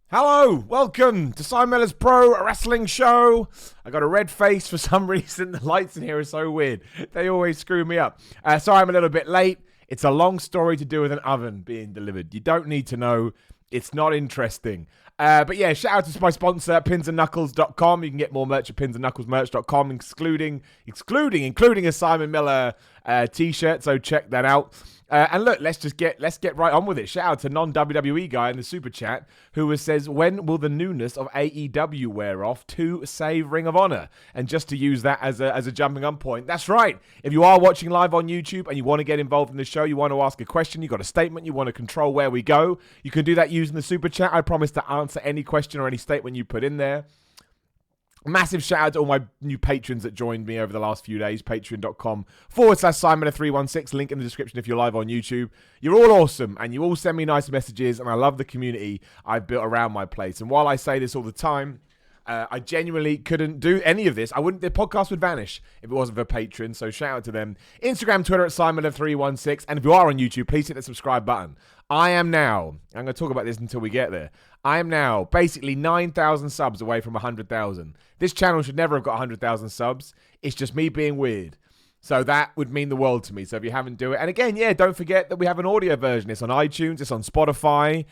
Hello, welcome to Simon Miller's Pro Wrestling Show. I got a red face for some reason. The lights in here are so weird. They always screw me up. Sorry I'm a little bit late. It's a long story to do with an oven being delivered. You don't need to know. It's not interesting. But yeah, shout out to my sponsor, pinsandknuckles.com. You can get more merch at pinsandknucklesmerch.com, including a Simon Miller t-shirt. So check that out. And look, let's get right on with it. Shout out to non-WWE guy in the super chat who says, when will the newness of AEW wear off to save Ring of Honor? And just to use that as a jumping on point, that's right. If you are watching live on YouTube and you want to get involved in the show, you want to ask a question, you got a statement, you want to control where we go, you can do that using the super chat. I promise to answer any question or any statement you put in there. Massive shout out to all my new patrons that joined me over the last few days. Patreon.com/Simon316. Link in the description if you're live on YouTube. You're all awesome and you all send me nice messages, and I love the community I've built around my place. And while I say this all the time, I genuinely couldn't do any of this. The podcast would vanish if it wasn't for patrons. So shout out to them. Instagram, Twitter at Simon316. And if you are on YouTube, please hit the subscribe button. I'm going to talk about this until we get there. I am now basically 9,000 subs away from 100,000. This channel should never have got 100,000 subs. It's just me being weird. So that would mean the world to me. So if you haven't do it. And again, yeah, don't forget that we have an audio version. It's on iTunes. It's on Spotify.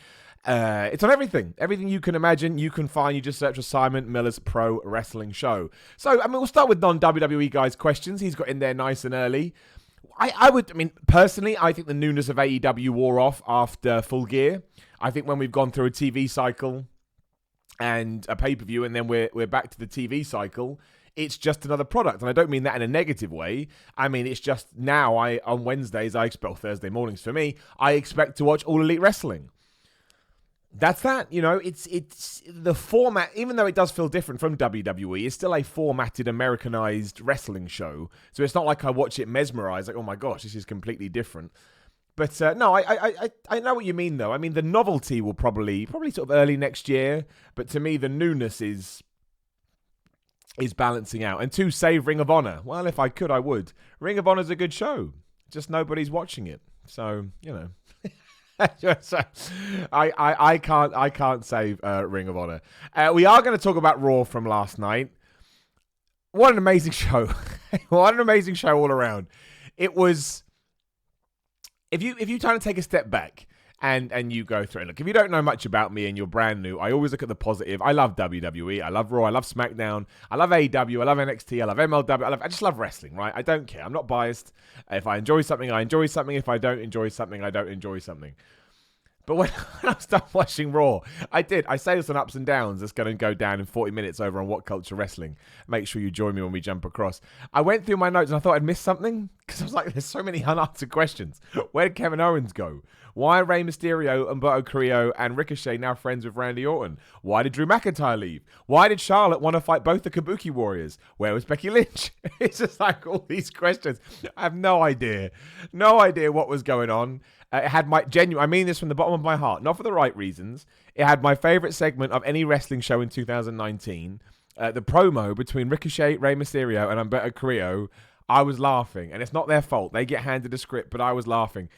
It's on everything. Everything you can imagine, you can find. You just search for Simon Miller's Pro Wrestling Show. So, we'll start with non-WWE guys' questions. He's got in there nice and early. Personally, I think the newness of AEW wore off after Full Gear. I think when we've gone through a TV cycle and a pay-per-view and then we're back to the TV cycle, it's just another product. And I don't mean that in a negative way. I mean, it's just now on Wednesdays, Thursday mornings for me, I expect to watch All Elite Wrestling. That's that. It's the format, even though it does feel different from WWE, it's still a formatted, Americanized wrestling show. So it's not like I watch it mesmerized, like, oh my gosh, this is completely different. But no, I know what you mean, though. I mean, the novelty will probably sort of early next year. But to me, the newness is balancing out. And to save Ring of Honor, well, if I could, I would. Ring of Honor's a good show. Just nobody's watching it. So, so I can't save Ring of Honor. We are going to talk about Raw from last night. What an amazing show! What an amazing show all around. It was. If you try to take a step back and you go through it, look, if you don't know much about me and you're brand new, I always look at the positive. I love WWE, I love Raw, I love SmackDown, I love AEW, I love NXT, I love MLW, I just love wrestling, right? I don't care. I'm not biased. If I enjoy something, I enjoy something. If I don't enjoy something, I don't enjoy something. But when I started watching Raw, I say this on Ups and Downs. It's going to go down in 40 minutes over on What Culture Wrestling. Make sure you join me when we jump across. I went through my notes and I thought I'd missed something because I was like, there's so many unanswered questions. Where did Kevin Owens go? Why are Rey Mysterio, Humberto Carrillo, and Ricochet now friends with Randy Orton? Why did Drew McIntyre leave? Why did Charlotte want to fight both the Kabuki Warriors? Where was Becky Lynch? It's just like all these questions. I have no idea. No idea what was going on. It had my genuine, I mean this from the bottom of my heart, not for the right reasons. It had my favorite segment of any wrestling show in 2019. The promo between Ricochet, Rey Mysterio, and Humberto Carrillo. I was laughing, and it's not their fault. They get handed a script, but I was laughing.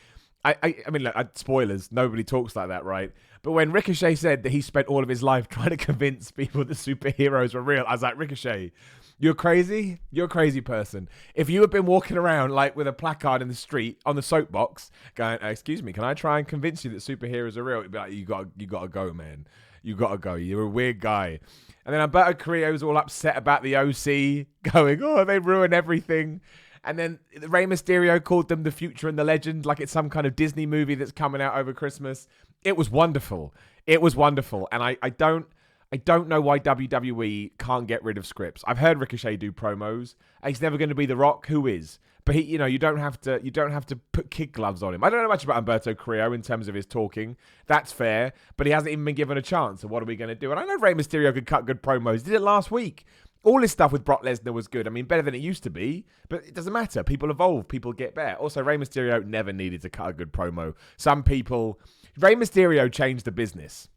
I mean, look, spoilers. Nobody talks like that, right? But when Ricochet said that he spent all of his life trying to convince people that superheroes were real, I was like, Ricochet, you're crazy? You're a crazy person. If you had been walking around like with a placard in the street on the soapbox going, excuse me, can I try and convince you that superheroes are real? It'd be like, you gotta go, man. You gotta go. You're a weird guy. And then Humberto Carrillo's all upset about the OC, going, oh, they ruin everything. And then Rey Mysterio called them the future and the legend, like it's some kind of Disney movie that's coming out over Christmas. It was wonderful. It was wonderful. And I don't know why WWE can't get rid of scripts. I've heard Ricochet do promos. He's never going to be The Rock. Who is? But he, you don't have to put kid gloves on him. I don't know much about Humberto Carrillo in terms of his talking. That's fair. But he hasn't even been given a chance. So what are we going to do? And I know Rey Mysterio could cut good promos. He did it last week. All this stuff with Brock Lesnar was good. I mean, better than it used to be, but it doesn't matter. People evolve. People get better. Also, Rey Mysterio never needed to cut a good promo. Rey Mysterio changed the business.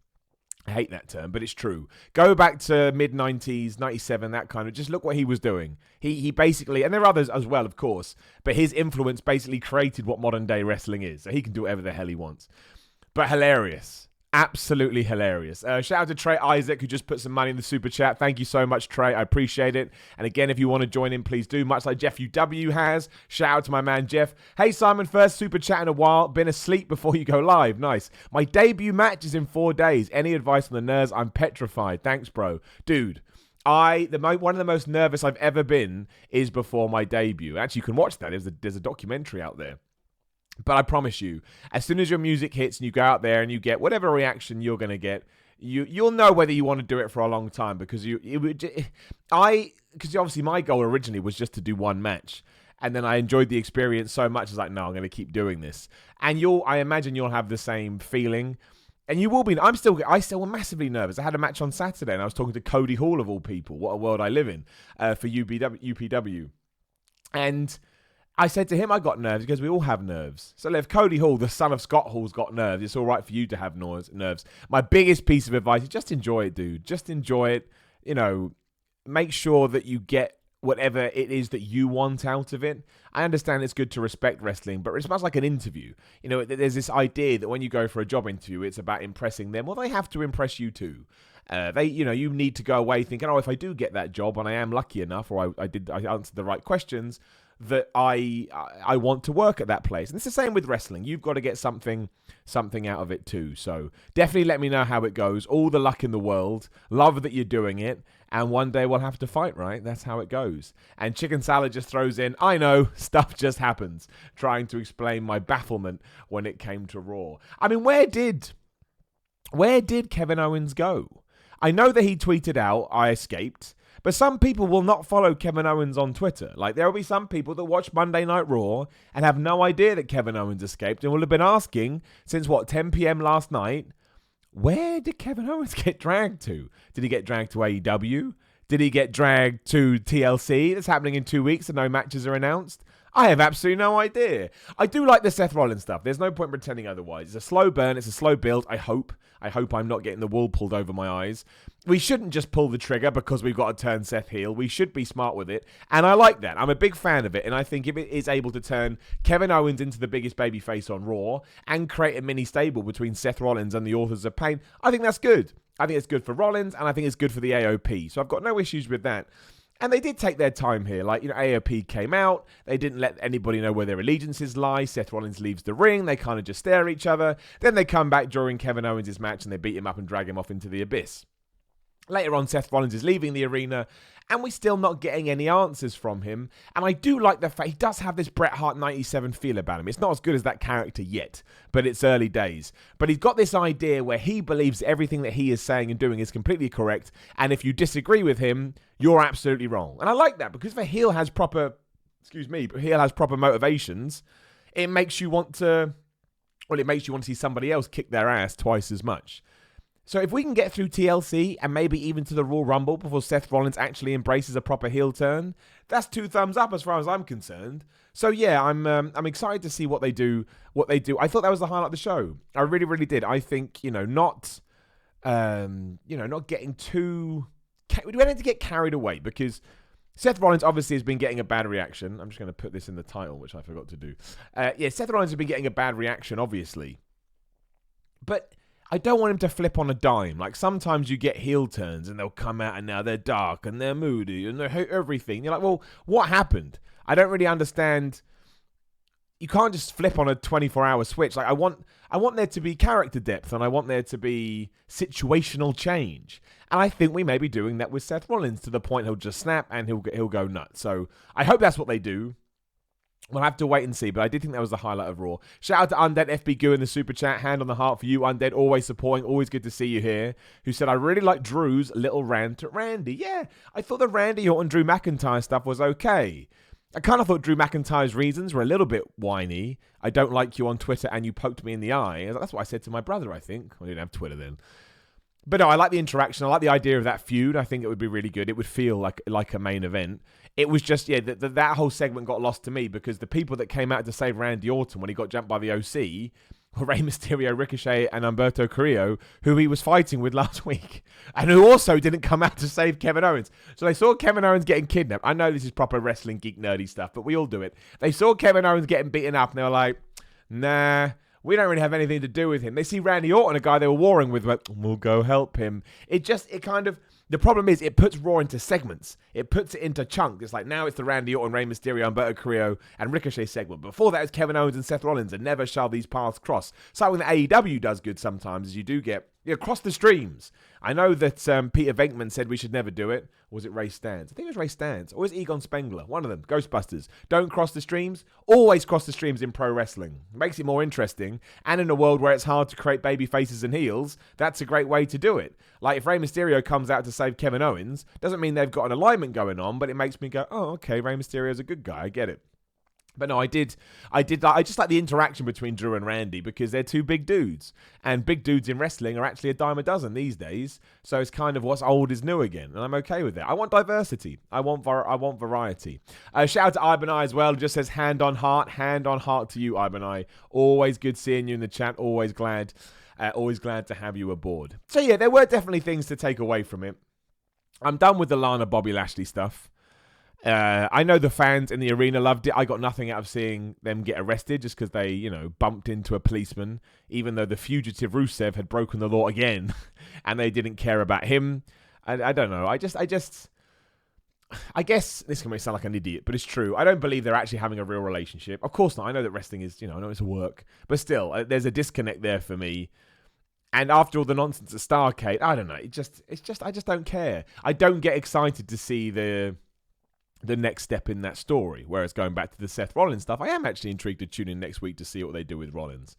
I hate that term, but it's true. Go back to mid-90s, 97, that kind of, just look what he was doing. He basically, and there are others as well, of course, but his influence basically created what modern-day wrestling is. So he can do whatever the hell he wants. But hilarious. Absolutely hilarious. Shout out to Trey Isaac, who just put some money in the super chat. Thank you so much, Trey. I appreciate it. And again, if you want to join in, please do. Much like Jeff UW has. Shout out to my man, Jeff. Hey, Simon, first super chat in a while. Been asleep before you go live. Nice. My debut match is in 4 days. Any advice on the nerves? I'm petrified. Thanks, bro. Dude. One of the most nervous I've ever been is before my debut. Actually, you can watch that. There's a documentary out there. But I promise you, as soon as your music hits and you go out there and you get whatever reaction you're going to get, you'll know whether you want to do it for a long time, because obviously my goal originally was just to do one match. And then I enjoyed the experience so much. I was like, no, I'm going to keep doing this. And I imagine you'll have the same feeling. And you will be. I still am massively nervous. I had a match on Saturday and I was talking to Cody Hall of all people. What a world I live in, for UPW. And I said to him, I got nerves, because we all have nerves. So if Cody Hall, the son of Scott Hall's got nerves, it's all right for you to have nerves. My biggest piece of advice is just enjoy it, dude. Just enjoy it. Make sure that you get whatever it is that you want out of it. I understand it's good to respect wrestling, but it's much like an interview. There's this idea that when you go for a job interview, it's about impressing them. Well, they have to impress you too. You need to go away thinking, oh, if I do get that job and I am lucky enough, or I answered the right questions, that I want to work at that place. And it's the same with wrestling. You've got to get something out of it too. So definitely let me know how it goes. All the luck in the world. Love that you're doing it. And one day we'll have to fight, right? That's how it goes. And Chicken Salad just throws in, I know, stuff just happens, trying to explain my bafflement when it came to Raw. I mean, where did Kevin Owens go? I know that he tweeted out, I escaped. But some people will not follow Kevin Owens on Twitter. Like, there will be some people that watch Monday Night Raw and have no idea that Kevin Owens escaped and will have been asking since, 10 p.m. last night, where did Kevin Owens get dragged to? Did he get dragged to AEW? Did he get dragged to TLC? That's happening in 2 weeks and no matches are announced. I have absolutely no idea. I do like the Seth Rollins stuff. There's no point pretending otherwise. It's a slow burn. It's a slow build. I hope I'm not getting the wool pulled over my eyes. We shouldn't just pull the trigger because we've got to turn Seth heel. We should be smart with it. And I like that. I'm a big fan of it. And I think if it is able to turn Kevin Owens into the biggest babyface on Raw and create a mini stable between Seth Rollins and the Authors of Pain, I think that's good. I think it's good for Rollins and I think it's good for the AOP. So I've got no issues with that. And they did take their time here. AOP came out. They didn't let anybody know where their allegiances lie. Seth Rollins leaves the ring. They kind of just stare at each other. Then they come back during Kevin Owens' match and they beat him up and drag him off into the abyss. Later on, Seth Rollins is leaving the arena and we're still not getting any answers from him. And I do like the fact he does have this Bret Hart 97 feel about him. It's not as good as that character yet, but it's early days. But he's got this idea where he believes everything that he is saying and doing is completely correct. And if you disagree with him, you're absolutely wrong. And I like that because if a heel has proper motivations, it makes you want to see somebody else kick their ass twice as much. So if we can get through TLC and maybe even to the Royal Rumble before Seth Rollins actually embraces a proper heel turn, that's 2 thumbs up as far as I'm concerned. So yeah, I'm excited to see what they do. I thought that was the highlight of the show. I really, really did. I think not getting too. We don't have to get carried away because Seth Rollins obviously has been getting a bad reaction. I'm just going to put this in the title, which I forgot to do. Seth Rollins has been getting a bad reaction, obviously, but I don't want him to flip on a dime. Like, sometimes you get heel turns and they'll come out and now they're dark and they're moody and they hate everything. You're like, well, what happened? I don't really understand. You can't just flip on a 24-hour switch. Like, I want there to be character depth and I want there to be situational change. And I think we may be doing that with Seth Rollins to the point he'll just snap and he'll go nuts. So I hope that's what they do. We'll have to wait and see, but I did think that was the highlight of Raw. Shout out to Undead FB Goo in the super chat. Hand on the heart for you, Undead. Always supporting. Always good to see you here. Who said, I really like Drew's little rant at Randy. Yeah, I thought the Randy Orton Drew McIntyre stuff was okay. I kind of thought Drew McIntyre's reasons were a little bit whiny. I don't like you on Twitter and you poked me in the eye. That's what I said to my brother, I think. I didn't have Twitter then. But no, I like the interaction. I like the idea of that feud. I think it would be really good. It would feel like a main event. It was just, that whole segment got lost to me because the people that came out to save Randy Orton when he got jumped by the OC were Rey Mysterio, Ricochet, and Humberto Carrillo, who he was fighting with last week, and who also didn't come out to save Kevin Owens. So they saw Kevin Owens getting kidnapped. I know this is proper wrestling geek nerdy stuff, but we all do it. They saw Kevin Owens getting beaten up, and they were like, nah, We don't really have anything to do with him. They see Randy Orton, a guy they were warring with, like, we'll go help him. The problem is it puts Raw into segments. It puts it into chunks. It's like now it's the Randy Orton, Rey Mysterio, Humberto Carrillo, and Ricochet segment. Before that, it was Kevin Owens and Seth Rollins, and never shall these paths cross. Something that AEW does good sometimes is you do get cross the streams. I know that Peter Venkman said we should never do it. Or was it Ray Stantz? I think it was Ray Stantz. Or was it Egon Spengler? One of them. Ghostbusters. Don't cross the streams. Always cross the streams in pro wrestling. Makes it more interesting. And in a world where it's hard to create baby faces and heels, that's a great way to do it. Like if Rey Mysterio comes out to save Kevin Owens, doesn't mean they've got an alignment going on, but it makes me go, oh, okay, Rey Mysterio's a good guy. I get it. But no, I just like the interaction between Drew and Randy because they're two big dudes. And big dudes in wrestling are actually a dime a dozen these days. So it's kind of what's old is new again. And I'm okay with that. I want diversity. I want variety. Shout out to Ibenai as well. It just says hand on heart to you, Ibenai. Always good seeing you in the chat. Always glad to have you aboard. So yeah, there were definitely things to take away from it. I'm done with the Lana Bobby Lashley stuff. I know the fans in the arena loved it. I got nothing out of seeing them get arrested just because they, bumped into a policeman, even though the fugitive Rusev had broken the law again and they didn't care about him. I don't know. I guess this can make me sound like an idiot, but it's true. I don't believe they're actually having a real relationship. Of course not. I know that wrestling is, I know it's a work, but still, there's a disconnect there for me. And after all the nonsense at Starrcade, I don't know. I just don't care. I don't get excited to see the next step in that story. Whereas going back to the Seth Rollins stuff, I am actually intrigued to tune in next week to see what they do with Rollins.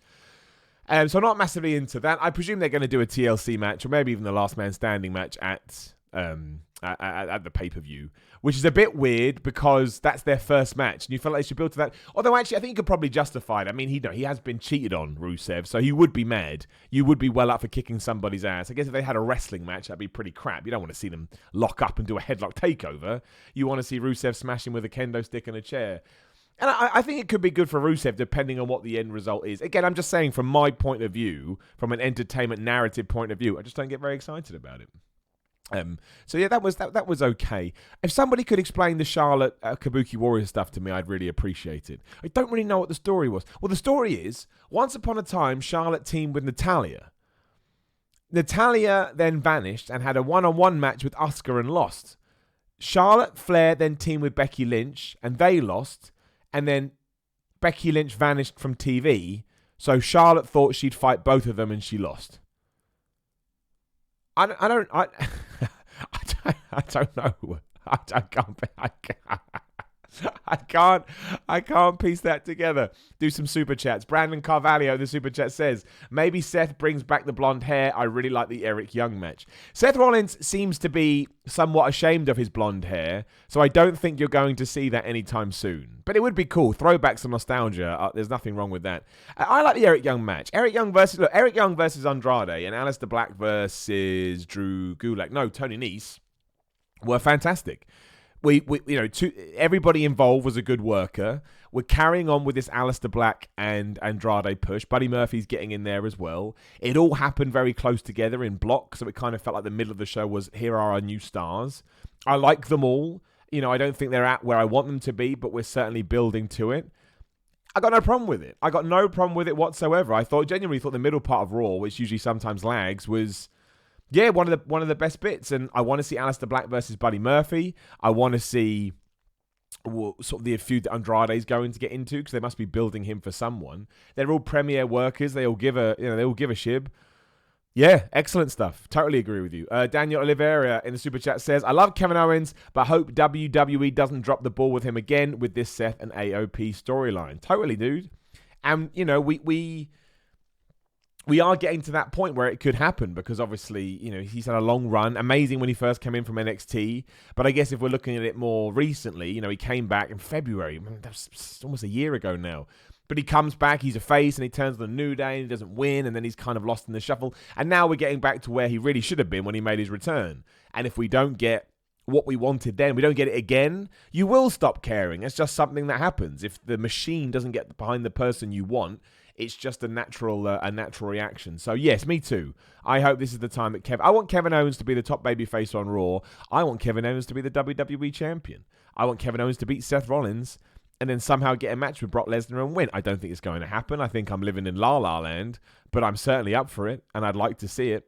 So I'm not massively into that. I presume they're going to do a TLC match or maybe even the Last Man Standing match at the pay-per-view, which is a bit weird because that's their first match and you feel like they should build to that. Although actually I think you could probably justify it. I mean, he has been cheated on, Rusev, so he would be mad. You would be well up for kicking somebody's ass. I guess if they had a wrestling match, that'd be pretty crap. You don't want to see them lock up and do a headlock takeover. You want to see Rusev smash him with a kendo stick and a chair. And I think it could be good for Rusev depending on what the end result is. Again, I'm just saying from my point of view, from an entertainment narrative point of view, I just don't get very excited about it. So yeah, that was okay. If somebody could explain the Charlotte Kabuki Warrior stuff to me, I'd really appreciate it. I don't really know what the story was. Well, the story is, once upon a time, Charlotte teamed with Natalya. Natalya then vanished and had a one-on-one match with Asuka and lost. Charlotte Flair then teamed with Becky Lynch and they lost. And then Becky Lynch vanished from TV. So Charlotte thought she'd fight both of them and she lost. I don't know. I can't piece that together. Do some super chats. Brandon Carvalho, the super chat says, maybe Seth brings back the blonde hair. I really like the Eric Young match. Seth Rollins seems to be somewhat ashamed of his blonde hair, so I don't think you're going to see that anytime soon. But it would be cool. Throwbacks and nostalgia. There's nothing wrong with that. I like the Eric Young match. Eric Young versus Andrade and Aleister Black versus Drew Gulak. No, Tony Nese were fantastic. Everybody involved was a good worker. We're carrying on with this Aleister Black and Andrade push. Buddy Murphy's getting in there as well. It all happened very close together in blocks, so it kind of felt like the middle of the show was, here are our new stars. I like them all. I don't think they're at where I want them to be, but we're certainly building to it. I got no problem with it. I got no problem with it whatsoever. I genuinely thought the middle part of Raw, which usually sometimes lags, was... yeah, one of the best bits, and I want to see Aleister Black versus Buddy Murphy. I want to see sort of the feud that Andrade's going to get into because they must be building him for someone. They're all premier workers. They all give a shib. Yeah, excellent stuff. Totally agree with you. Daniel Oliveira in the super chat says, I love Kevin Owens, but hope WWE doesn't drop the ball with him again with this Seth and AOP storyline. Totally, dude. And we are getting to that point where it could happen because obviously, he's had a long run. Amazing when he first came in from NXT. But I guess if we're looking at it more recently, he came back in February. That's almost a year ago now. But he comes back, he's a face, and he turns on the New Day, and he doesn't win, and then he's kind of lost in the shuffle. And now we're getting back to where he really should have been when he made his return. And if we don't get what we wanted then, we don't get it again, you will stop caring. It's just something that happens. If the machine doesn't get behind the person you want, it's just a natural reaction. So yes, me too. I hope this is the time that I want Kevin Owens to be the top babyface on Raw. I want Kevin Owens to be the WWE champion. I want Kevin Owens to beat Seth Rollins and then somehow get a match with Brock Lesnar and win. I don't think it's going to happen. I think I'm living in La La Land, but I'm certainly up for it, and I'd like to see it.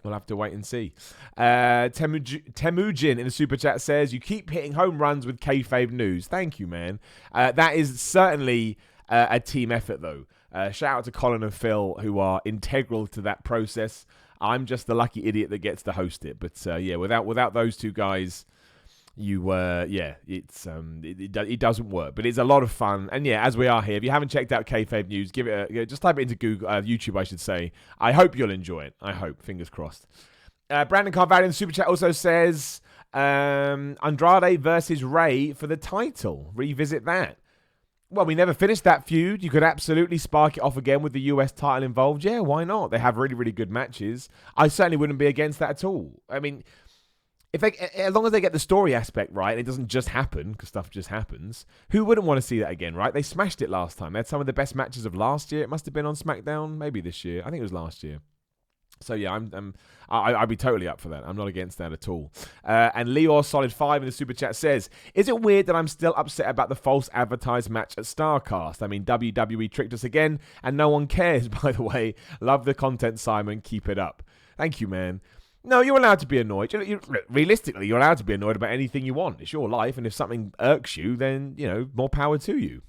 We'll have to wait and see. Temujin in the super chat says, you keep hitting home runs with kayfabe news. Thank you, man. That is certainly a team effort, though. Shout out to Colin and Phil, who are integral to that process. I'm just the lucky idiot that gets to host it. But without those two guys, it doesn't work. But it's a lot of fun. And yeah, as we are here, if you haven't checked out kayfabe news, just type it into Google, YouTube, I should say. I hope you'll enjoy it. I hope. Fingers crossed. Brandon Carvalho in the super chat also says, Andrade versus Ray for the title. Revisit that. Well, we never finished that feud. You could absolutely spark it off again with the US title involved. Yeah, why not? They have really, really good matches. I certainly wouldn't be against that at all. I mean, as long as they get the story aspect right, and it doesn't just happen, because stuff just happens, who wouldn't want to see that again, right? They smashed it last time. They had some of the best matches of last year. It must have been on SmackDown, maybe this year. I think it was last year. So yeah, I'd be totally up for that. I'm not against that at all. And Leor Solid 5 in the super chat says, is it weird that I'm still upset about the false advertised match at StarCast? I mean, WWE tricked us again, and no one cares, by the way. Love the content, Simon. Keep it up. Thank you, man. No, you're allowed to be annoyed. Realistically, you're allowed to be annoyed about anything you want. It's your life, and if something irks you, then, more power to you.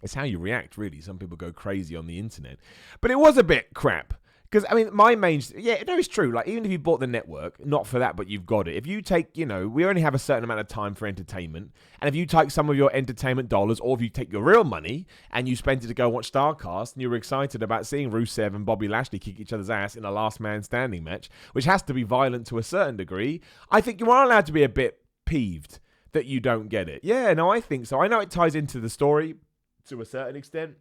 It's how you react, really. Some people go crazy on the internet. But it was a bit crap. Because, I mean, it's true. Like, even if you bought the network, not for that, but you've got it. If you take, we only have a certain amount of time for entertainment. And if you take some of your entertainment dollars, or if you take your real money and you spent it to go watch StarCast, and you were excited about seeing Rusev and Bobby Lashley kick each other's ass in a last man standing match, which has to be violent to a certain degree, I think you are allowed to be a bit peeved that you don't get it. Yeah, no, I think so. I know it ties into the story to a certain extent,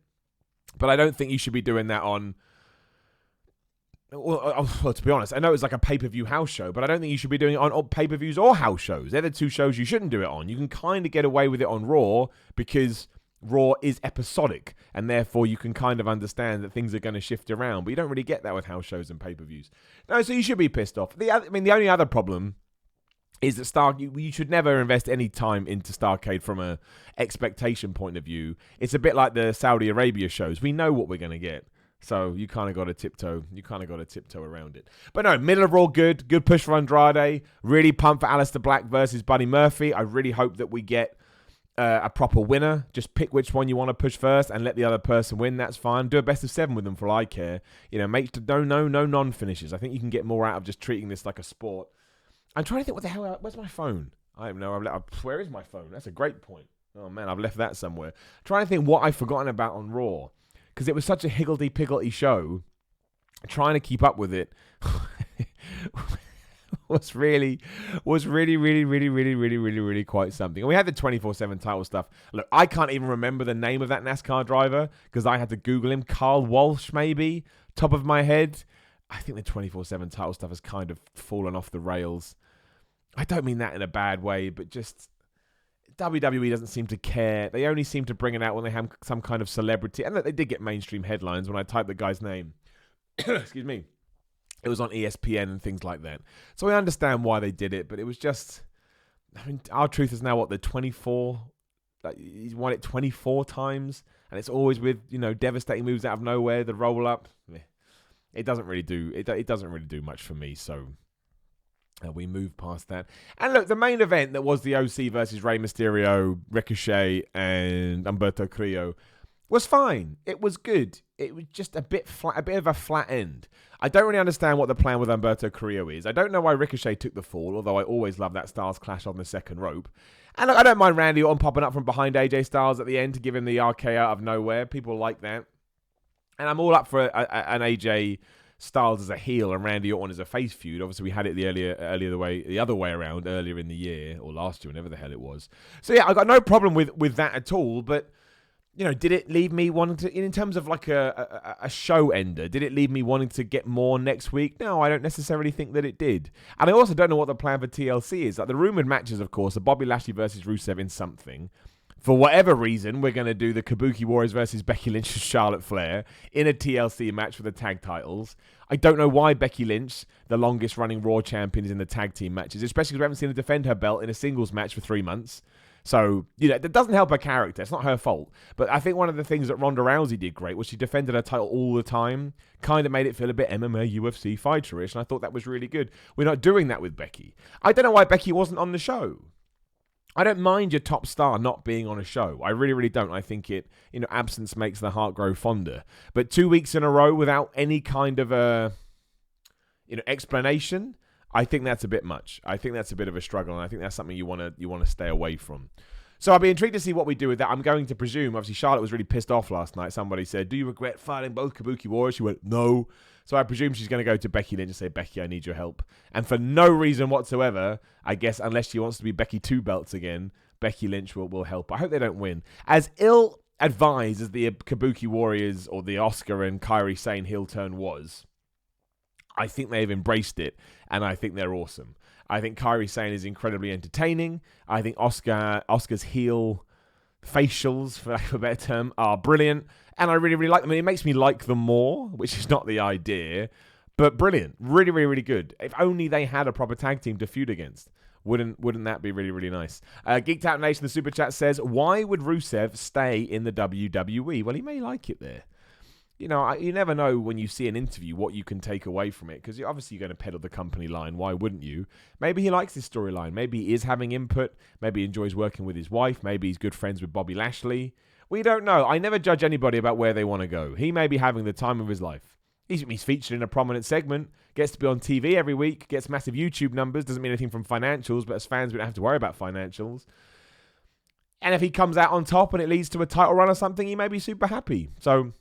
but I don't think you should be doing that on... Well, to be honest, I know it's like a pay-per-view house show, but I don't think you should be doing it on pay-per-views or house shows. They're the two shows you shouldn't do it on. You can kind of get away with it on Raw because Raw is episodic, and therefore you can kind of understand that things are going to shift around, but you don't really get that with house shows and pay-per-views. No, so you should be pissed off. The only other problem is that you should never invest any time into Starrcade from a expectation point of view. It's a bit like the Saudi Arabia shows. We know what we're going to get. So you kind of got to tiptoe. You kind of got to tiptoe around it. But no, middle of Raw, good push for Andrade. Really pumped for Aleister Black versus Buddy Murphy. I really hope that we get a proper winner. Just pick which one you want to push first and let the other person win. That's fine. Do a best of 7 with them for all I care. Make no non-finishes. I think you can get more out of just treating this like a sport. I'm trying to think, what the hell? Where's my phone? I don't know. Where is my phone? That's a great point. Oh man, I've left that somewhere. Trying to think what I've forgotten about on Raw. Because it was such a higgledy-piggledy show, trying to keep up with it was really quite something. And we had the 24/7 title stuff. Look, I can't even remember the name of that NASCAR driver because I had to Google him. Carl Walsh, maybe, top of my head. I think the 24/7 title stuff has kind of fallen off the rails. I don't mean that in a bad way, but just... WWE doesn't seem to care. They only seem to bring it out when they have some kind of celebrity. And they did get mainstream headlines when I typed the guy's name. Excuse me. It was on ESPN and things like that. So I understand why they did it, but it was just... I mean, our truth is now, the 24... he's won it 24 times, and it's always with, devastating moves out of nowhere, the roll-up. It doesn't really do... It doesn't really do much for me, so... we move past that. And look, the main event that was the OC versus Rey Mysterio, Ricochet, and Humberto Carrillo was fine. It was good. It was just a bit of a flat end. I don't really understand what the plan with Humberto Carrillo is. I don't know why Ricochet took the fall, although I always love that Styles clash on the second rope. And look, I don't mind Randy Orton popping up from behind AJ Styles at the end to give him the RKO out of nowhere. People like that. And I'm all up for an AJ Styles as a heel and Randy Orton as a face feud. Obviously, we had it the other way around earlier in the year or last year, whenever the hell it was. So yeah, I got no problem with that at all. But did it leave me wanting to, in terms of like a show ender? Did it leave me wanting to get more next week? No, I don't necessarily think that it did. And I also don't know what the plan for TLC is. Like the rumored matches, of course, are Bobby Lashley versus Rusev in something. For whatever reason, we're going to do the Kabuki Warriors versus Becky Lynch and Charlotte Flair in a TLC match for the tag titles. I don't know why Becky Lynch, the longest running Raw champion, is in the tag team matches, especially because we haven't seen her defend her belt in a singles match for 3 months. So, that doesn't help her character. It's not her fault. But I think one of the things that Ronda Rousey did great was she defended her title all the time, kind of made it feel a bit MMA, UFC fighter-ish, and I thought that was really good. We're not doing that with Becky. I don't know why Becky wasn't on the show. I don't mind your top star not being on a show. I really, really don't. I think absence makes the heart grow fonder. But 2 weeks in a row without any kind of explanation, I think that's a bit much. I think that's a bit of a struggle, and I think that's something you want to stay away from. So I'll be intrigued to see what we do with that. I'm going to presume, obviously, Charlotte was really pissed off last night. Somebody said, "Do you regret fighting both Kabuki Warriors?" She went, "No." So I presume she's going to go to Becky Lynch and say, "Becky, I need your help." And for no reason whatsoever, I guess, unless she wants to be Becky Two Belts again, Becky Lynch will help. I hope they don't win. As ill-advised as the Kabuki Warriors or the Asuka and Kairi Sane heel turn was, I think they've embraced it, and I think they're awesome. I think Kairi Sane is incredibly entertaining. I think Asuka's heel facials, for lack of a better term, are brilliant, and I really, really like them. I mean, it makes me like them more, which is not the idea, but brilliant. Really, really, really good. If only they had a proper tag team to feud against. Wouldn't that be really, really nice? Geeked Out Nation, the Super Chat says, why would Rusev stay in the WWE? Well, he may like it there. You never know when you see an interview what you can take away from it, because obviously you're going to peddle the company line. Why wouldn't you? Maybe he likes this storyline. Maybe he is having input. Maybe he enjoys working with his wife. Maybe he's good friends with Bobby Lashley. We don't know. I never judge anybody about where they want to go. He may be having the time of his life. He's featured in a prominent segment, gets to be on TV every week, gets massive YouTube numbers, doesn't mean anything from financials, but as fans, we don't have to worry about financials. And if he comes out on top and it leads to a title run or something, he may be super happy. So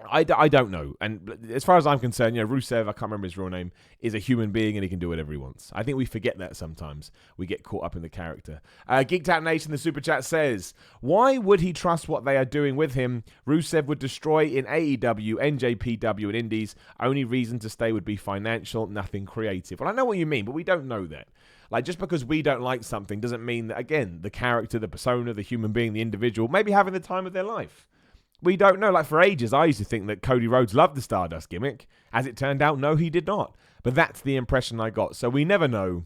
I don't know. And as far as I'm concerned, Rusev, I can't remember his real name, is a human being and he can do whatever he wants. I think we forget that sometimes. We get caught up in the character. Geeked Out Nation, the Super Chat says, why would he trust what they are doing with him? Rusev would destroy in AEW, NJPW, and Indies. Only reason to stay would be financial, nothing creative. Well, I know what you mean, but we don't know that. Like, just because we don't like something doesn't mean that, again, the character, the persona, the human being, the individual, may be having the time of their life. We don't know. Like, for ages, I used to think that Cody Rhodes loved the Stardust gimmick. As it turned out, no, he did not. But that's the impression I got. So we never know.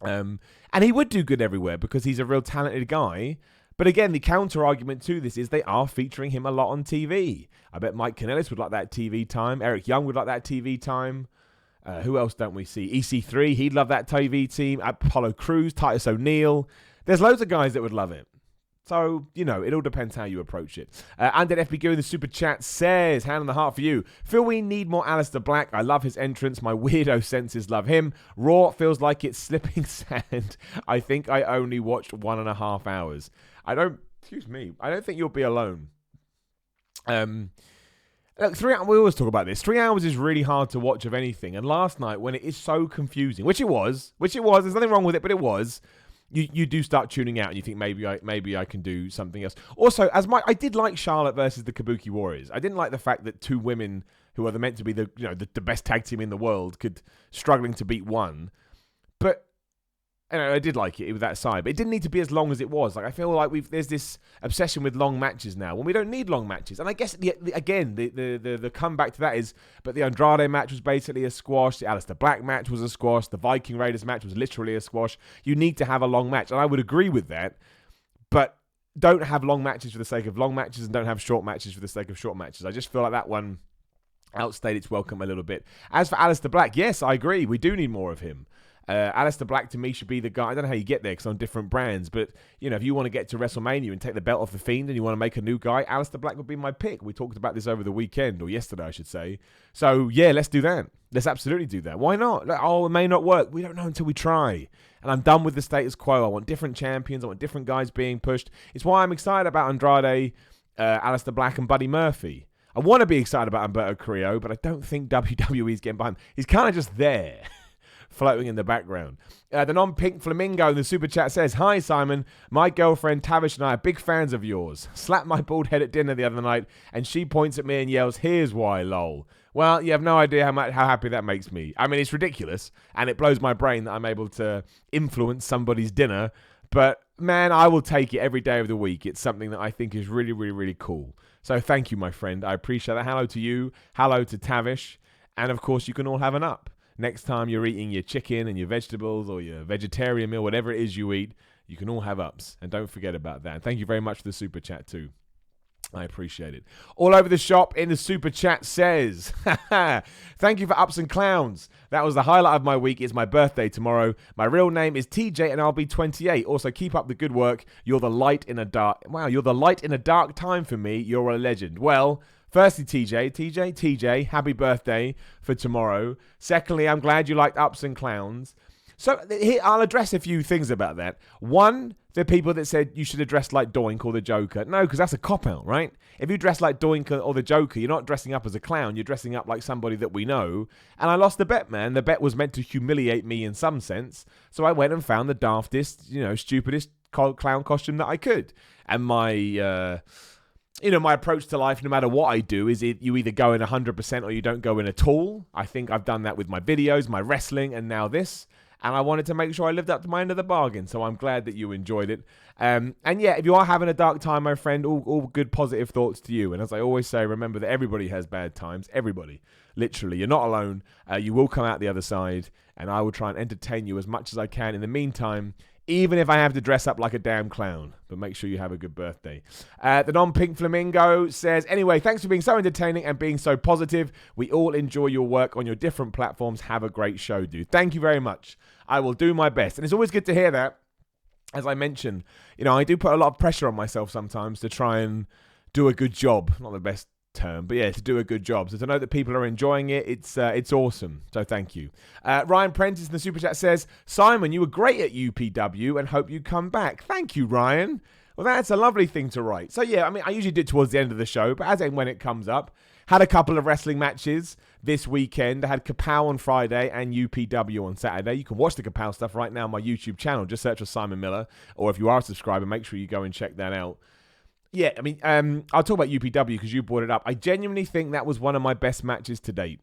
And he would do good everywhere because he's a real talented guy. But again, the counter-argument to this is they are featuring him a lot on TV. I bet Mike Kanellis would like that TV time. Eric Young would like that TV time. Who else don't we see? EC3, he'd love that TV team. Apollo Crews, Titus O'Neil. There's loads of guys that would love it. So, it all depends how you approach it. Undead FBQ in the Super Chat says, hand on the heart for you. Feel we need more Aleister Black. I love his entrance. My weirdo senses love him. Raw feels like it's slipping sand. I think I only watched 1.5 hours. I don't think you'll be alone. Look, we always talk about this. 3 hours is really hard to watch of anything. And last night, when it is so confusing, which it was, there's nothing wrong with it, but it was. You do start tuning out and you think maybe I can do something else. Also, I did like Charlotte versus the Kabuki Warriors. I didn't like the fact that two women who are meant to be the best tag team in the world struggling to beat one. But I did like it with that side, but it didn't need to be as long as it was. Like, I feel like there's this obsession with long matches now when we don't need long matches. And I guess the comeback to that is, but the Andrade match was basically a squash. The Aleister Black match was a squash. The Viking Raiders match was literally a squash. You need to have a long match, and I would agree with that. But don't have long matches for the sake of long matches, and don't have short matches for the sake of short matches. I just feel like that one outstayed its welcome a little bit. As for Aleister Black, yes, I agree. We do need more of him. Aleister Black to me should be the guy. I don't know how you get there because on different brands, but if you want to get to WrestleMania and take the belt off the Fiend and you want to make a new guy, Aleister Black would be my pick. We talked about this over the weekend, or yesterday I should say. So yeah, let's do that. Let's absolutely do that. Why not? It may not work. We don't know until we try. And I'm done with the status quo. I want different champions. I want different guys being pushed. It's why I'm excited about Andrade, Aleister Black, and Buddy Murphy. I want to be excited about Humberto Carrillo, but I don't think WWE is getting behind him. He's kind of just there. Floating in the background. The non-pink flamingo in the Super Chat says, hi, Simon. My girlfriend Tavish and I are big fans of yours. Slapped my bald head at dinner the other night, and she points at me and yells, here's why, lol. Well, you have no idea how happy that makes me. I mean, it's ridiculous, and it blows my brain that I'm able to influence somebody's dinner. But, man, I will take it every day of the week. It's something that I think is really, really, really cool. So thank you, my friend. I appreciate that. Hello to you. Hello to Tavish. And, of course, you can all have an up. Next time you're eating your chicken and your vegetables or your vegetarian meal, whatever it is you eat, You can all have ups, and don't forget about that. And thank you very much for the super chat too. I appreciate it. All over the shop in the super chat says, thank you for ups and clowns. That was the highlight of my week. It's my birthday tomorrow. My real name is TJ and I'll be 28. Also, keep up the good work. You're the light in a dark time for me. You're a legend. Well, firstly, TJ, happy birthday for tomorrow. Secondly, I'm glad you liked ups and clowns. So here, I'll address a few things about that. One, the people that said you should have dressed like Doink or the Joker. No, because that's a cop-out, right? If you dress like Doink or the Joker, you're not dressing up as a clown. You're dressing up like somebody that we know. And I lost the bet, man. The bet was meant to humiliate me in some sense. So I went and found the daftest, stupidest clown costume that I could. And my... my approach to life, no matter what I do, is you either go in 100% or you don't go in at all. I think I've done that with my videos, my wrestling, and now this. And I wanted to make sure I lived up to my end of the bargain. So I'm glad that you enjoyed it. And yeah, if you are having a dark time, my friend, all good positive thoughts to you. And as I always say, remember that everybody has bad times. Everybody. Literally. You're not alone. You will come out the other side. And I will try and entertain you as much as I can. In the meantime, even if I have to dress up like a damn clown. But make sure you have a good birthday. The non-pink flamingo says, anyway, thanks for being so entertaining and being so positive. We all enjoy your work on your different platforms. Have a great show, dude. Thank you very much. I will do my best. And it's always good to hear that. As I mentioned, I do put a lot of pressure on myself sometimes to try and do a good job. Not the best term, but yeah, to do a good job. So to know that people are enjoying it, it's awesome. So thank you. Ryan Prentice in the super chat says, Simon, you were great at UPW and hope you come back. Thank you, Ryan. Well, that's a lovely thing to write. So yeah, I usually do it towards the end of the show, but as and when it comes up, had a couple of wrestling matches this weekend. I had Kapow on Friday and UPW on Saturday. You can watch the Kapow stuff right now on my YouTube channel. Just search for Simon Miller, or if you are a subscriber, make sure you go and check that out. Yeah, I'll talk about UPW because you brought it up. I genuinely think that was one of my best matches to date.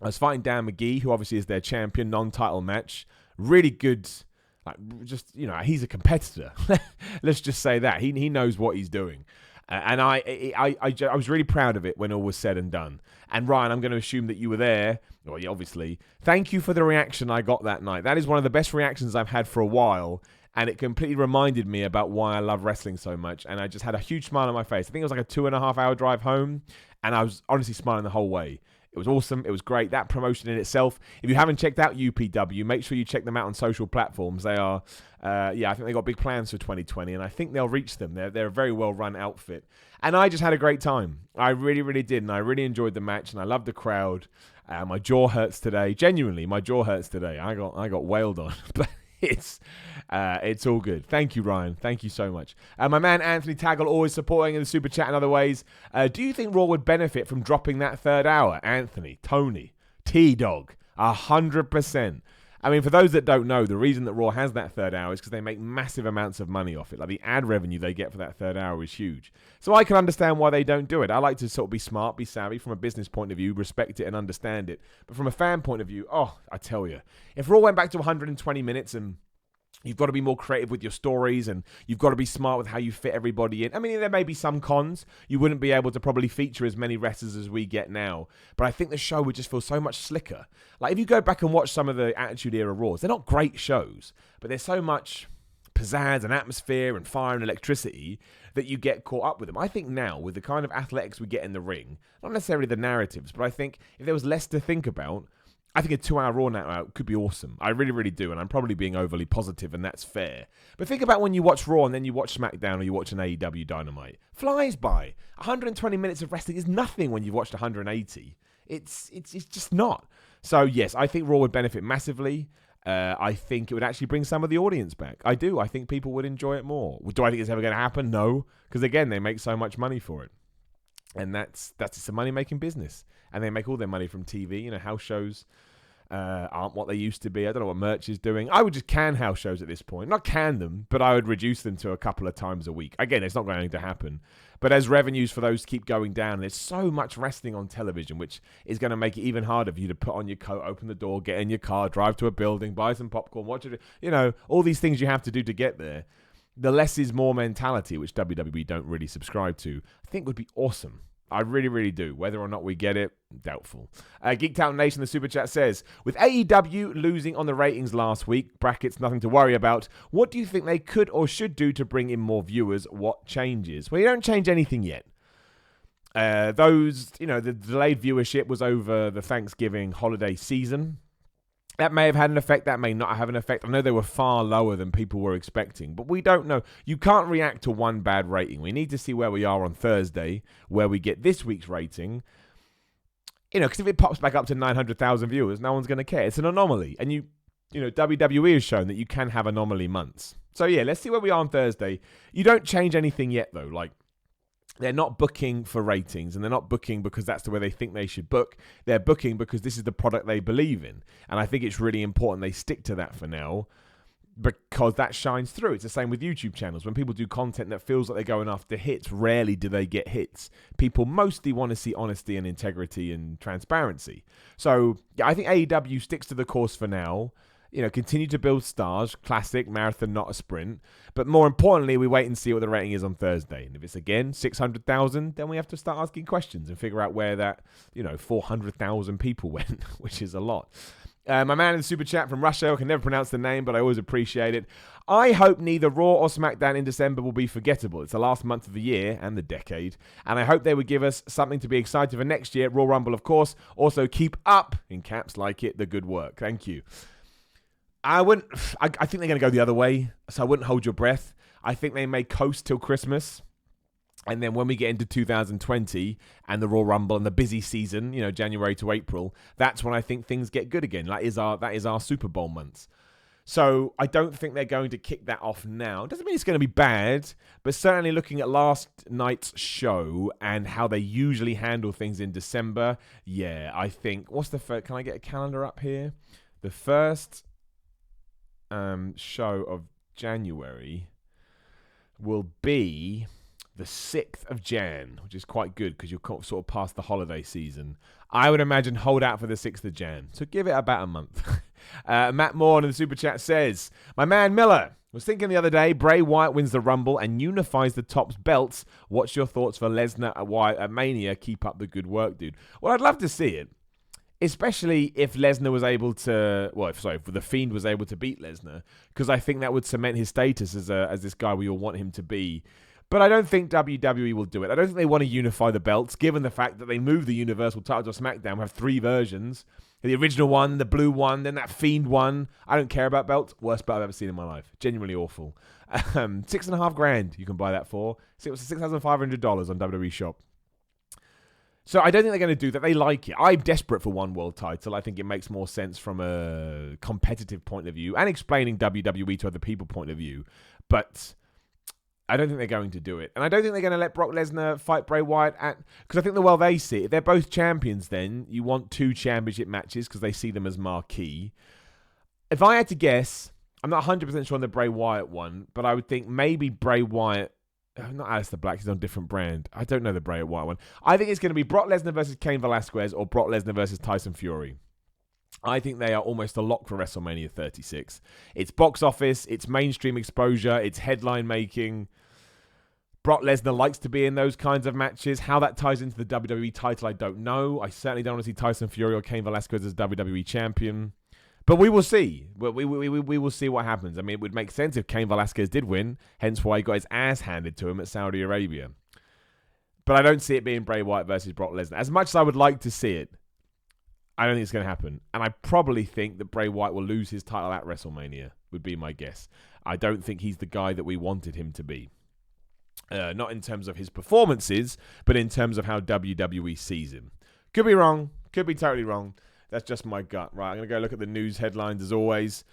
I was fighting Dan McGee, who obviously is their champion, non-title match. Really good, he's a competitor. Let's just say that. He knows what he's doing. And I was really proud of it when all was said and done. And Ryan, I'm going to assume that you were there. Well, yeah, obviously. Thank you for the reaction I got that night. That is one of the best reactions I've had for a while. And it completely reminded me about why I love wrestling so much. And I just had a huge smile on my face. I think it was like a 2.5 hour drive home. And I was honestly smiling the whole way. It was awesome. It was great. That promotion in itself. If you haven't checked out UPW, make sure you check them out on social platforms. They are, I think they got big plans for 2020, and I think they'll reach them. They're a very well-run outfit. And I just had a great time. I really, really did, and I really enjoyed the match, and I loved the crowd. My jaw hurts today. Genuinely, my jaw hurts today. I got wailed on, but it's all good. Thank you, Ryan. Thank you so much. My man Anthony Taggle always supporting in the super chat in other ways. Do you think Raw would benefit from dropping that third hour? Anthony, Tony, T-Dog, 100%. For those that don't know, the reason that Raw has that third hour is because they make massive amounts of money off it. Like the ad revenue they get for that third hour is huge. So I can understand why they don't do it. I like to sort of be smart, be savvy from a business point of view, respect it and understand it. But from a fan point of view, I tell you, if Raw went back to 120 minutes and you've got to be more creative with your stories and you've got to be smart with how you fit everybody in. There may be some cons. You wouldn't be able to probably feature as many wrestlers as we get now. But I think the show would just feel so much slicker. Like if you go back and watch some of the Attitude Era Raws, they're not great shows, but there's so much pizzazz and atmosphere and fire and electricity that you get caught up with them. I think now, with the kind of athletics we get in the ring, not necessarily the narratives, but I think if there was less to think about, I think a 2-hour Raw night out could be awesome. I really, really do. And I'm probably being overly positive, and that's fair. But think about when you watch Raw and then you watch SmackDown or you watch an AEW Dynamite. Flies by. 120 minutes of wrestling is nothing when you've watched 180. It's just not. So, yes, I think Raw would benefit massively. I think it would actually bring some of the audience back. I do. I think people would enjoy it more. Do I think it's ever going to happen? No. Because, again, they make so much money for it. And that's just a money-making business. And they make all their money from TV. House shows aren't what they used to be. I don't know what merch is doing. I would just can house shows at this point. Not can them, but I would reduce them to a couple of times a week. Again, it's not going to happen. But as revenues for those keep going down, there's so much wrestling on television, which is going to make it even harder for you to put on your coat, open the door, get in your car, drive to a building, buy some popcorn, watch it. All these things you have to do to get there. The less is more mentality, which WWE don't really subscribe to, I think would be awesome. I really, really do. Whether or not we get it, doubtful. Geeked Out Nation, the super chat says, with AEW losing on the ratings last week, brackets nothing to worry about, what do you think they could or should do to bring in more viewers? What changes? Well, you don't change anything yet. The delayed viewership was over the Thanksgiving holiday season. That may have had an effect. That may not have an effect. I know they were far lower than people were expecting, but we don't know. You can't react to one bad rating. We need to see where we are on Thursday, where we get this week's rating. Because if it pops back up to 900,000 viewers, no one's going to care. It's an anomaly. And WWE has shown that you can have anomaly months. So yeah, let's see where we are on Thursday. You don't change anything yet, though. Like, they're not booking for ratings, and they're not booking because that's the way they think they should book. They're booking because this is the product they believe in. And I think it's really important they stick to that for now, because that shines through. It's the same with YouTube channels. When people do content that feels like they're going after hits, rarely do they get hits. People mostly want to see honesty and integrity and transparency. So yeah, I think AEW sticks to the course for now. Continue to build stars, classic, marathon, not a sprint. But more importantly, we wait and see what the rating is on Thursday. And if it's again 600,000, then we have to start asking questions and figure out where that, 400,000 people went, which is a lot. My man in the super chat from Russia, I can never pronounce the name, but I always appreciate it. I hope neither Raw or SmackDown in December will be forgettable. It's the last month of the year and the decade, and I hope they would give us something to be excited for next year. Royal Rumble, of course. Also, keep up, in caps like it, the good work. Thank you. I think they're going to go the other way, so I wouldn't hold your breath. I think they may coast till Christmas. And then when we get into 2020 and the Royal Rumble and the busy season, January to April, that's when I think things get good again. That is our Super Bowl months. So I don't think they're going to kick that off now. Doesn't mean it's going to be bad, but certainly looking at last night's show and how they usually handle things in December, yeah, I think, what's the first, can I get a calendar up here? The first show of January will be the 6th of Jan, which is quite good because you're sort of past the holiday season. I would imagine hold out for the 6th of Jan. So give it about a month. Matt Moore in the super chat says, my man Miller was thinking the other day, Bray Wyatt wins the Rumble and unifies the top's belts. What's your thoughts for Lesnar at Wyatt at Mania? Keep up the good work, dude. Well, I'd love to see it. Especially if Lesnar was able to, if The Fiend was able to beat Lesnar, because I think that would cement his status as this guy we all want him to be. But I don't think WWE will do it. I don't think they want to unify the belts, given the fact that they moved the Universal title to SmackDown. We have 3 versions. The original one, the blue one, then that Fiend one. I don't care about belts. Worst belt I've ever seen in my life. Genuinely awful. $6,500 you can buy that for. It was $6,500 on WWE Shop. So I don't think they're going to do that. They like it. I'm desperate for one world title. I think it makes more sense from a competitive point of view and explaining WWE to other people point of view. But I don't think they're going to do it. And I don't think they're going to let Brock Lesnar fight Bray Wyatt because I think the way they see it, if they're both champions then, you want 2 championship matches because they see them as marquee. If I had to guess, I'm not 100% sure on the Bray Wyatt one, but I would think maybe Bray Wyatt, not Aleister Black, he's on a different brand. I don't know the Bray Wyatt one. I think it's going to be Brock Lesnar versus Cain Velasquez or Brock Lesnar versus Tyson Fury. I think they are almost a lock for WrestleMania 36. It's box office, it's mainstream exposure, it's headline making. Brock Lesnar likes to be in those kinds of matches. How that ties into the WWE title, I don't know. I certainly don't want to see Tyson Fury or Cain Velasquez as WWE champion. But we will see. We will see what happens. I mean, it would make sense if Cain Velasquez did win, hence why he got his ass handed to him at Saudi Arabia. But I don't see it being Bray Wyatt versus Brock Lesnar. As much as I would like to see it, I don't think it's going to happen. And I probably think that Bray Wyatt will lose his title at WrestleMania, would be my guess. I don't think he's the guy that we wanted him to be. Not in terms of his performances, but in terms of how WWE sees him. Could be wrong. Could be totally wrong. That's just my gut. Right, I'm going to go look at the news headlines as always.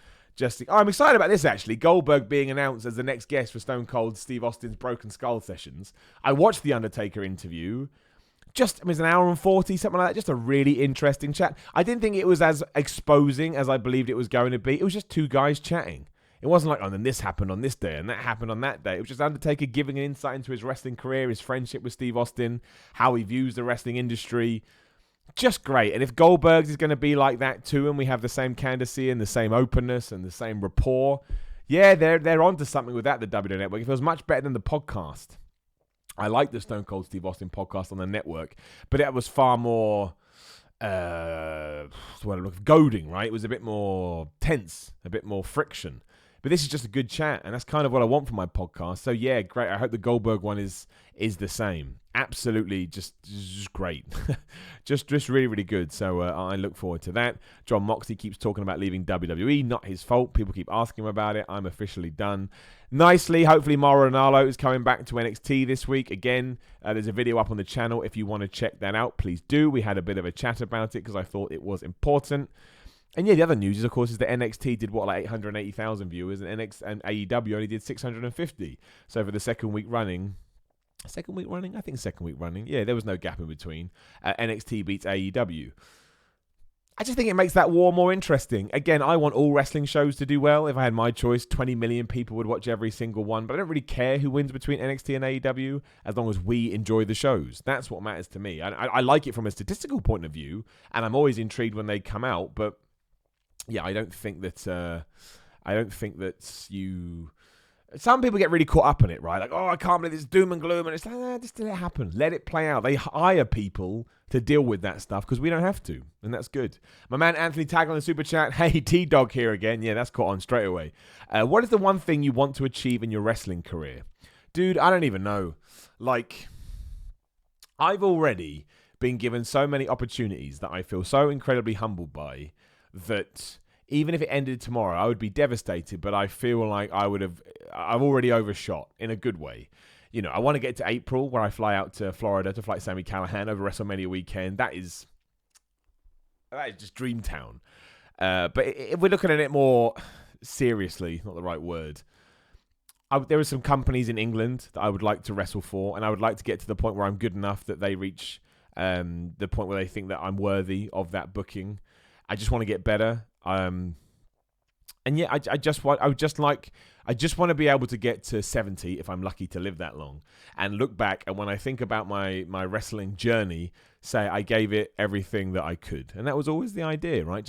I'm excited about this, actually. Goldberg being announced as the next guest for Stone Cold Steve Austin's Broken Skull sessions. I watched the Undertaker interview. It was an hour and 40, something like that. Just a really interesting chat. I didn't think it was as exposing as I believed it was going to be. It was just 2 guys chatting. It wasn't like, then this happened on this day and that happened on that day. It was just Undertaker giving an insight into his wrestling career, his friendship with Steve Austin, how he views the wrestling industry. Just great. And if Goldberg is going to be like that too, and we have the same candidacy and the same openness and the same rapport, yeah, they're onto something with that, the WWE Network. It feels much better than the podcast. I like the Stone Cold Steve Austin podcast on the network, but it was far more goading, right? It was a bit more tense, a bit more friction. But this is just a good chat, and that's kind of what I want from my podcast. So yeah, great. I hope the Goldberg one is the same. Absolutely, just great. just really, really good. So I look forward to that. John Moxley keeps talking about leaving WWE. Not his fault. People keep asking him about it. I'm officially done. Nicely, hopefully Mauro Ranallo is coming back to NXT this week. Again, there's a video up on the channel. If you want to check that out, please do. We had a bit of a chat about it because I thought it was important. And yeah, the other news is, of course, is that NXT did like 880,000 viewers, and AEW only did 650. So for the second week running, I think second week running. Yeah, there was no gap in between. NXT beats AEW. I just think it makes that war more interesting. Again, I want all wrestling shows to do well. If I had my choice, 20 million people would watch every single one. But I don't really care who wins between NXT and AEW as long as we enjoy the shows. That's what matters to me. I like it from a statistical point of view, and I'm always intrigued when they come out. But yeah, I don't think that you. Some people get really caught up in it, right? Like, oh, I can't believe this doom and gloom, and it's like, just let it happen. Let it play out. They hire people to deal with that stuff because we don't have to, and that's good. My man Anthony Tag on the super chat. Hey, T-Dog here again. Yeah, that's caught on straight away. What is the one thing you want to achieve in your wrestling career? Dude, I don't even know. Like, I've already been given so many opportunities that I feel so incredibly humbled by that even if it ended tomorrow, I would be devastated, but I feel like I've already overshot in a good way. You know, I want to get to April where I fly out to Florida to fight Sami Callihan over WrestleMania weekend. That is just dream town. But if we're looking at it more seriously, not the right word, there are some companies in England that I would like to wrestle for, and I would like to get to the point where I'm good enough that they reach the point where they think that I'm worthy of that booking. I just want to get better. And yeah, I just want to be able to get to 70 if I'm lucky to live that long, and look back, and when I think about my wrestling journey, say I gave it everything that I could. And that was always the idea, right?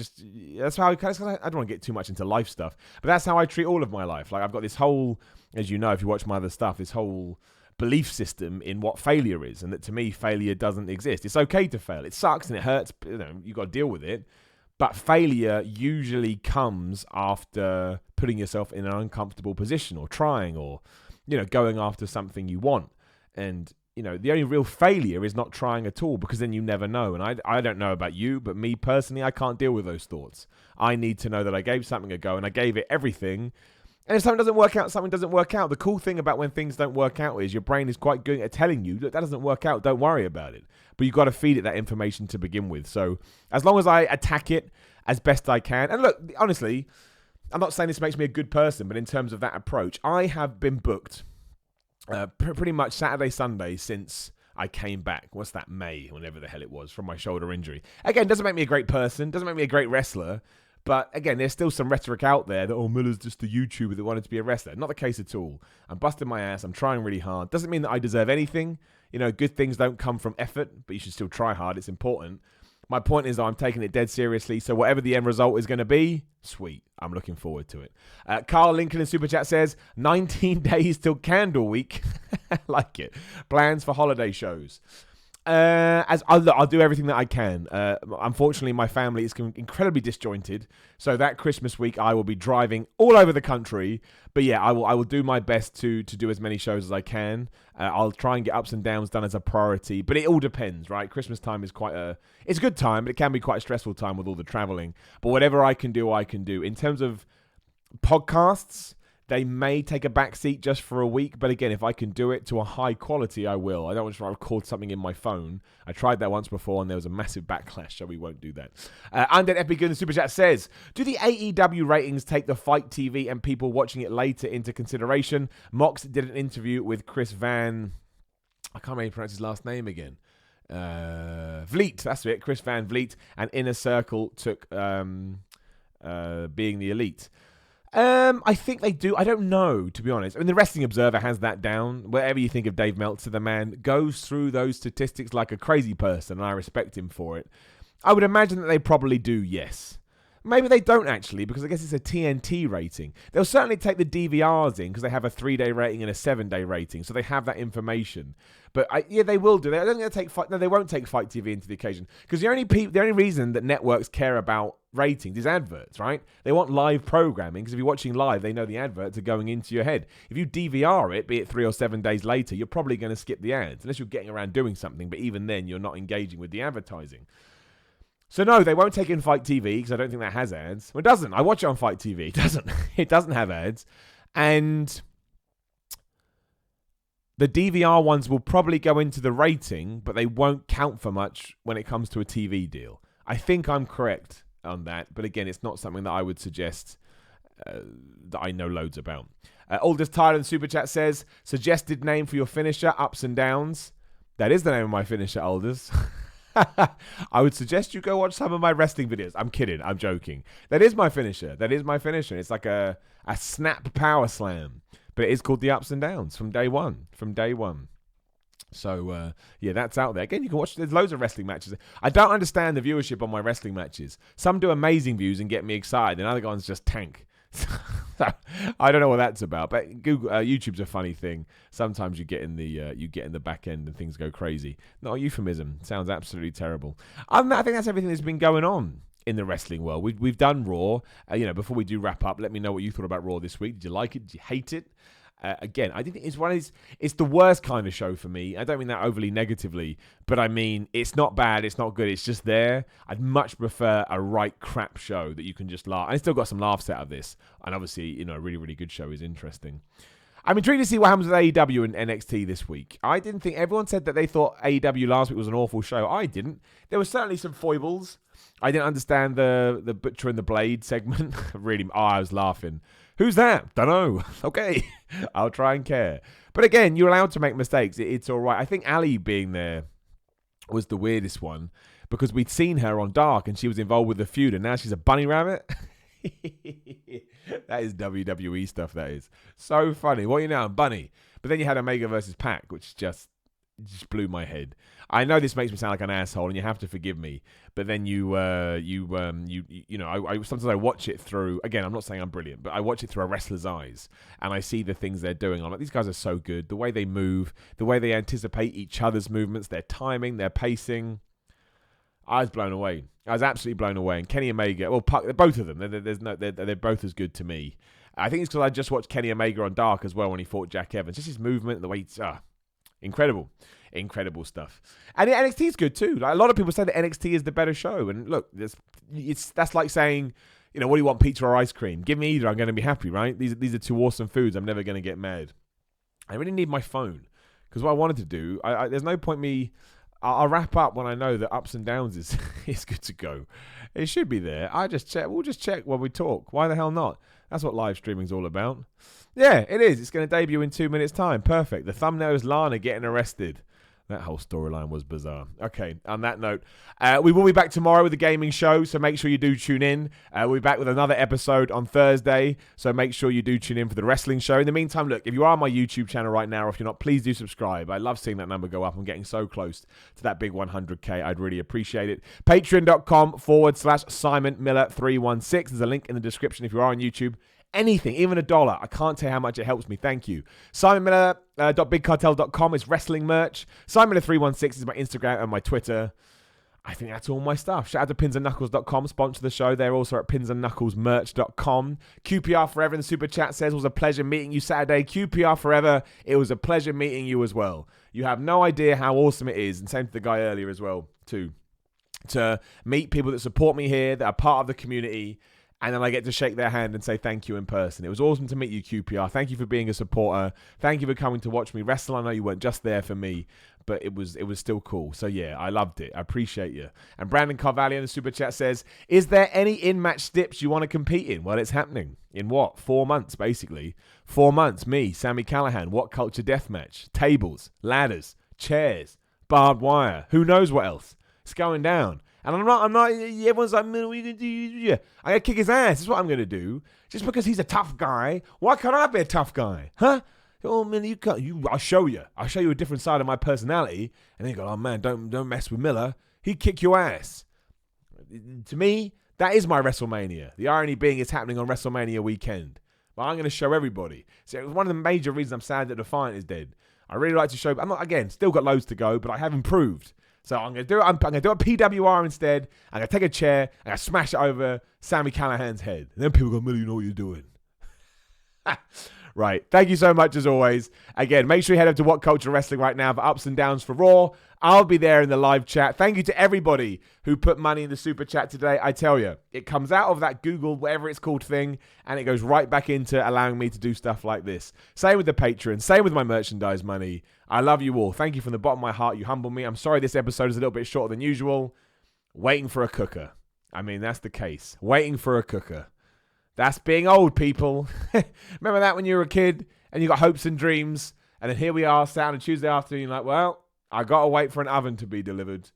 That's how I don't want to get too much into life stuff, but that's how I treat all of my life. Like, I've got this whole, as you know, if you watch my other stuff, this whole belief system in what failure is, and that to me, failure doesn't exist. It's okay to fail. It sucks and it hurts, but, you got to deal with it. But failure usually comes after putting yourself in an uncomfortable position, or trying, or, going after something you want. And, the only real failure is not trying at all, because then you never know. And I don't know about you, but me personally, I can't deal with those thoughts. I need to know that I gave something a go and I gave it everything. And if something doesn't work out, something doesn't work out. The cool thing about when things don't work out is your brain is quite good at telling you, look, that doesn't work out, don't worry about it. But you've got to feed it that information to begin with. So as long as I attack it as best I can, and look, honestly, I'm not saying this makes me a good person, but in terms of that approach, I have been booked pretty much Saturday, Sunday since I came back. What's that, May, whenever the hell it was, from my shoulder injury. Again, doesn't make me a great person, doesn't make me a great wrestler, but again, there's still some rhetoric out there that, Miller's just a YouTuber that wanted to be a wrestler. Not the case at all. I'm busting my ass. I'm trying really hard. Doesn't mean that I deserve anything. Good things don't come from effort, but you should still try hard. It's important. My point is, I'm taking it dead seriously. So whatever the end result is going to be, sweet. I'm looking forward to it. Carl Lincoln in Super Chat says, 19 days till Candle Week. I like it. Plans for holiday shows. I'll do everything that I can. Unfortunately, my family is incredibly disjointed, so that Christmas week I will be driving all over the country. But yeah, I will do my best to do as many shows as I can. I'll try and get ups and downs done as a priority, but it all depends, right? Christmas time is it's a good time, but it can be quite a stressful time with all the traveling. But whatever I can do, I can do. In terms of podcasts, they may take a backseat just for a week, but again, if I can do it to a high quality, I will. I don't want to record something in my phone. I tried that once before, and there was a massive backlash, so we won't do that. Undead Epic in the Super Chat says, do the AEW ratings take the Fight TV and people watching it later into consideration? Mox did an interview with Chris Van... I can't really pronounce his last name again. Vliet, that's it, Chris Van Vliet, and Inner Circle took Being the Elite. I think they do. I don't know, to be honest. I mean, the Wrestling Observer has that down. Whatever you think of Dave Meltzer, the man goes through those statistics like a crazy person, and I respect him for it. I would imagine that they probably do, yes. Maybe they don't actually, because I guess it's a TNT rating. They'll certainly take the DVRs in because they have a 3-day rating and a 7-day rating, so they have that information. But they will do. I don't think they'll take Fight. No, they won't take Fight TV into the occasion because the only reason that networks care about ratings is adverts, right? They want live programming because if you're watching live, they know the adverts are going into your head. If you DVR it, be it 3 or 7 days later, you're probably going to skip the ads unless you're getting around doing something. But even then, you're not engaging with the advertising. So no, they won't take in Fight TV because I don't think that has ads. Well, it doesn't. I watch it on Fight TV. It doesn't. It doesn't have ads. And the DVR ones will probably go into the rating, but they won't count for much when it comes to a TV deal. I think I'm correct on that. But again, it's not something that I would suggest that I know loads about. Oldest Tyler in Super Chat says, suggested name for your finisher, Ups and Downs. That is the name of my finisher, Oldest. I would suggest you go watch some of my wrestling videos. I'm kidding. I'm joking. That is my finisher. It's like a snap power slam. But it is called the Ups and Downs from day one. So, that's out there. Again, you can watch. There's loads of wrestling matches. I don't understand the viewership on my wrestling matches. Some do amazing views and get me excited, and other ones just tank. So, I don't know what that's about. But YouTube's a funny thing. Sometimes you get in the back end and things go crazy. Not a euphemism. Sounds absolutely terrible. I think that's everything that's been going on in the wrestling world. We've done Raw. Before we do wrap up, let me know what you thought about Raw this week. Did you like it? Did you hate it? Again, I think it's the worst kind of show for me. I don't mean that overly negatively, but I mean it's not bad, it's not good, it's just there. I'd much prefer a right crap show that you can just laugh. I still got some laughs out of this, and obviously, a really, really good show is interesting. I'm intrigued to see what happens with AEW and NXT this week. I didn't think everyone said that they thought AEW last week was an awful show. I didn't. There were certainly some foibles. I didn't understand the Butcher and the Blade segment. I was laughing. Who's that? Dunno. Okay. I'll try and care. But again, you're allowed to make mistakes. It's all right. I think Ali being there was the weirdest one because we'd seen her on Dark and she was involved with the feud and now she's a bunny rabbit. That is WWE stuff, that is. So funny. What are you now? Bunny. But then you had Omega versus Pac, which just blew my head. I know this makes me sound like an asshole, and you have to forgive me. But then I sometimes I watch it through. Again, I'm not saying I'm brilliant, but I watch it through a wrestler's eyes, and I see the things they're doing. I'm like, these guys are so good. The way they move, the way they anticipate each other's movements, their timing, their pacing. I was blown away. I was absolutely blown away. And Kenny Omega, well, both of them, they're both as good to me. I think it's because I just watched Kenny Omega on Dark as well when he fought Jack Evans. Just his movement, the way he's incredible stuff. And NXT is good too. Like, a lot of people say that NXT is the better show. And look, that's like saying, what do you want, pizza or ice cream? Give me either. I'm going to be happy, right? These are two awesome foods. I'm never going to get mad. I really need my phone because what I wanted to do, there's no point me. I'll wrap up when I know that Ups and Downs is good to go. It should be there. We'll just check when we talk. Why the hell not? That's what live streaming's all about. Yeah, it is. It's going to debut in 2 minutes' time. Perfect. The thumbnail is Lana getting arrested. That whole storyline was bizarre. Okay, on that note, we will be back tomorrow with a gaming show, so make sure you do tune in. We'll be back with another episode on Thursday, so make sure you do tune in for the wrestling show. In the meantime, look, if you are on my YouTube channel right now, or if you're not, please do subscribe. I love seeing that number go up. I'm getting so close to that big 100K. I'd really appreciate it. Patreon.com/Simon Miller 316. There's a link in the description if you are on YouTube. Anything, even $1. I can't tell you how much it helps me. Thank you. SimonMiller.BigCartel.com is wrestling merch. SimonMiller316 is my Instagram and my Twitter. I think that's all my stuff. Shout out to pinsandknuckles.com, sponsor the show. They're also at pinsandknucklesmerch.com. QPR Forever in the Super Chat says, it was a pleasure meeting you Saturday. QPR Forever, it was a pleasure meeting you as well. You have no idea how awesome it is. And same to the guy earlier as well, too. To meet people that support me here, that are part of the community. And then I get to shake their hand and say thank you in person. It was awesome to meet you, QPR. Thank you for being a supporter. Thank you for coming to watch me wrestle. I know you weren't just there for me, but it was still cool. So, yeah, I loved it. I appreciate you. And Brandon Carvalho in the Super Chat says, is there any in-match stips you want to compete in? Well, it's happening. In what? 4 months, basically. 4 months. Me, Sammy Callahan, What Culture Deathmatch, tables, ladders, chairs, barbed wire. Who knows what else? It's going down. And I'm not, everyone's like, man, what are you going to do? Yeah. I'm going to kick his ass. That's what I'm going to do. Just because he's a tough guy. Why can't I be a tough guy? Huh? Oh, man, you can't. I'll show you. I'll show you a different side of my personality. And then you go, oh, man, don't mess with Miller. He'd kick your ass. To me, That is my WrestleMania. The irony being it's happening on WrestleMania weekend. But I'm going to show everybody. So it was one of the major reasons I'm sad that Defiant is dead. I really like to show. I'm not, again, still got loads to go, but I have improved. So I'm going to do it. I'm going to do a PWR instead. I'm going to take a chair and I'm going to smash it over Sami Callihan's head. And then people go, Millie, you know what you're doing. Right. Thank you so much as always. Again, make sure you head up to What Culture Wrestling right now for ups and downs for Raw. I'll be there in the live chat. Thank you to everybody who put money in the super chat today. I tell you, it comes out of that Google, whatever it's called thing, and it goes right back into allowing me to do stuff like this. Same with the Patreon. Same with my merchandise money. I love you all. Thank you from the bottom of my heart. You humble me. I'm sorry this episode is a little bit shorter than usual. Waiting for a cooker. I mean, that's the case. Waiting for a cooker. That's being old, people. Remember that when you were a kid and you got hopes and dreams? And then here we are, sat on a Tuesday afternoon, you're like, well, I got to wait for an oven to be delivered.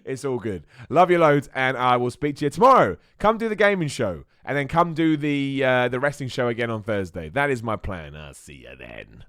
It's all good. Love you loads, and I will speak to you tomorrow. Come do the gaming show, and then come do the wrestling show again on Thursday. That is my plan. I'll see you then.